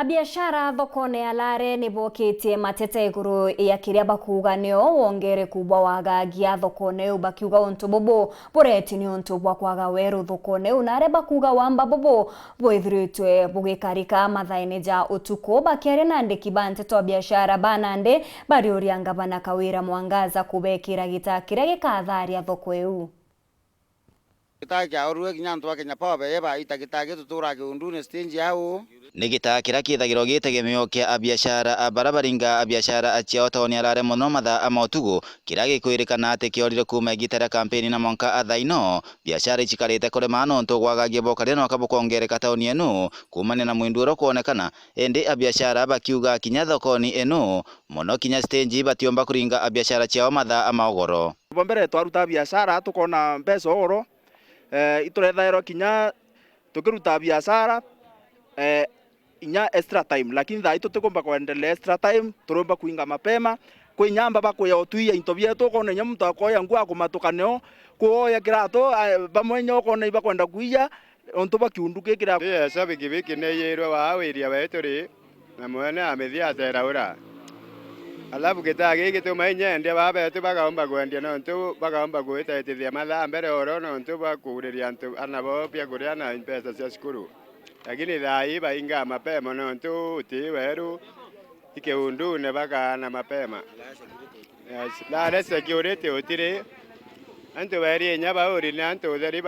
Abiashara thokone ya Lare niboketie matete iguru ya kiria bakuga nio wongere kubwa wagagia thokone ubakiuga onto bobo boreti ni onto bwa kwaga weru thokone unare bakuga wamba bobo boithritwe bugikarika mathaine ja utuko bakiare nande kibante to biashara banande bari orianga bana kawira mwangaza kubekira gitakire gikatharia thoko eu Gitakia orue kinyantu akenya pabe yeba itagitagi tutura kiundune stage yao ni gitakira kithagiro gitegemeo kia abiashara abarabaringa abiashara achia taoni Lare muno matha amotugo kira gikwirikana ati kiorire kuma gitara campaign na monka athaino biashara ichikarite kurema nonto gwagagia bokare no kabukongereka taoni eno kumane na mwinduro kuonekana ende abiashara bakiuga kinya thokoni eno muno kinya stage batiomba kuringa abiashara chiao matha amaogoro bombere twaruta biashara tukona mbeca oro iturethairo kinya tukiruta biashara inya extra time lakini thaa itu tukomba kuendelea extra time turomba kuinga mapema kwinyamba bakuya otuia into bietu kone nya mtu akoya ngwa kumatukaneo kuoya kirato bamwe nya kone bakwenda kuija onto bakiunduke kira sabiki biki ne yero wa wiria weturi na mwana amethia teraura alafu kitagi gitumenye ndia babetu bagaomba kwendia no ntu bagaomba gwitethia mathaa mbere oro no ntu bakuriria ntu anabo pia kuriana pesa cia skuru lakini thai bainga mapema no ntu ti weru ikeundune baka na mapema la security utire antu weri nya bauri na antu theri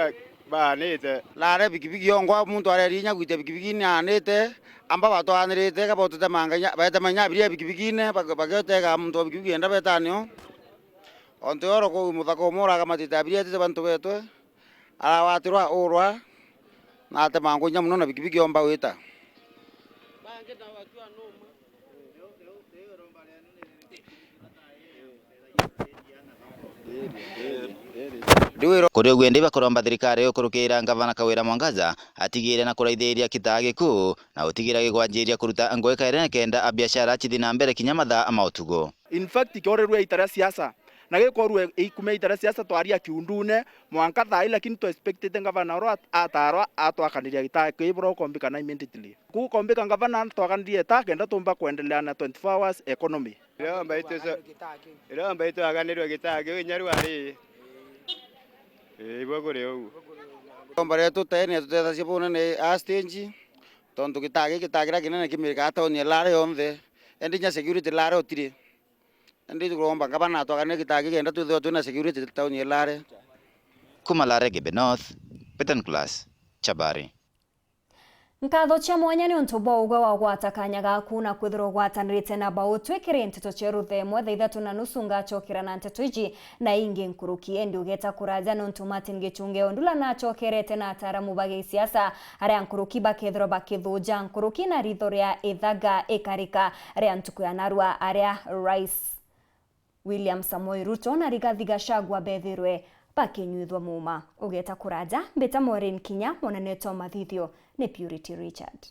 banite Lare bikibiki yongwa muntu areri nya gwite bikibiki ni anete amba batwanirite ka botote manganya beta manya biria bikibiki ne bagotega muntu bikibiki enda betanio onto oro ko muthako mora ka matita biria tete bantu betwe ala watirwa urwa na te mangunya muno na bikibiki omba wita kuri ugwende bakoromba thirikari ukurukira ngavana Kawira Mwangaza atigire na kuraithiria kitagi ku na utigira gigwanjiria kuruta ngweka ire kenda abiashara chithi na mbere kinya matha amautugo in fact ikorerwe itara siasa na gikorwe ikume itara siasa twaria kiundune mwanka thai lakini to expected ngavana ro atarwa atwakaniria gitagi ibro kombikana immediately ku kombika ngavana twakandirie ta kenda tumba kuendelea na 24 hours economy iromba itu aganirwe gitagi nyaru ari ibogore u ombare tu tene tuteta sipone ne stage tonto kitagira kinene kimirika taoni Lare yonthe endi nya security Lare otire endi kuromba ngabana twakane kitagi kenda tuthe tuna security taoni Lare kuma Lare Gebe North Petan Class Chabari Nkatho cha mwanya ni onto bauga wa gwatakanya gaku na kwithiro gwatanirite na bautwikire ntito cheruthe mwe thaithatu na nusu ngachokera na nteto iji na ingi nkuruki endi ugeta kuraja no Martin Gichunge ondula na chokerete na ataramu bage siasa aria nkuruki bakethiro bakithuja nkuruki na rithoria ithaga ikarika aria ntuku ya narua aria Rais William Samoei Ruto na Rigathi Gachagua bethirwe bakinyuithwa muma ugeta kuraja mbeta Maureen Kinya mwana neto mathithio ni Purity Richard.